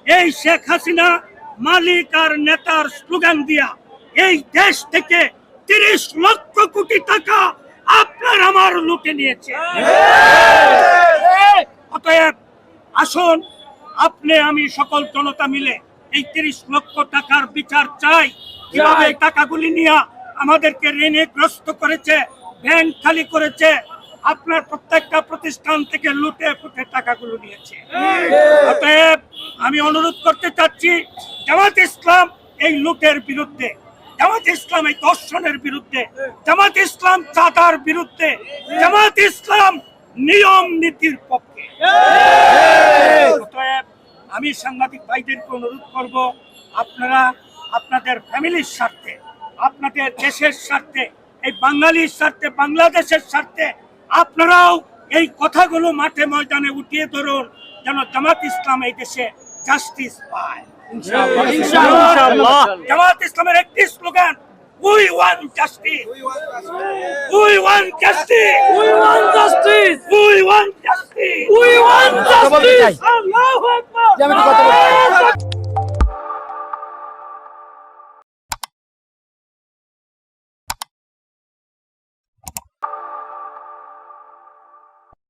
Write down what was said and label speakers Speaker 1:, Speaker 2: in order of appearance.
Speaker 1: এই শেখ হাসিনা মালিক আর নেতার স্লোগান দিয়া এই দেশ থেকে 30 লক্ষ কোটি টাকা আপনার আমার লুটে নিয়েছে। অতএব আসুন আপনি আমি সকল জনতা মিলে এই 30 লক্ষ টাকার বিচার চাই। কিভাবে এই টাকাগুলি নিয়ে আমাদেরকে ঋণে গ্রস্ত করেছে, ব্যাংক খালি করেছে, আপনার প্রত্যেকটা প্রতিষ্ঠান থেকে লুটে ফুটে টাকাগুলো নিয়েছে। অতএব আমি অনুরোধ করতে চাচ্ছি জামাত ইসলাম এই লুটের বিরুদ্ধে, জামাত ইসলাম এই দর্শনের বিরুদ্ধে, জামাত ইসলাম চাঁদার বিরুদ্ধে, জামাত ইসলাম নিয়ম নীতির পক্ষে। অতএব আমি সাংবাদিক ভাইদেরকে অনুরোধ করব, আপনারা আপনাদের ফ্যামিলির স্বার্থে, আপনাদের দেশের স্বার্থে, এই বাঙালির স্বার্থে, বাংলাদেশের স্বার্থে আপনারাও এই কথাগুলো মাঠে ময়দানে উঠিয়ে ধরুন, যেন জামাত ইসলাম এই দেশে জাস্টিস পায়। জামাত ইসলামের একটি slogan, we want justice, we want justice, we want justice, we want justice, we want justice. আল্লাহু আকবার।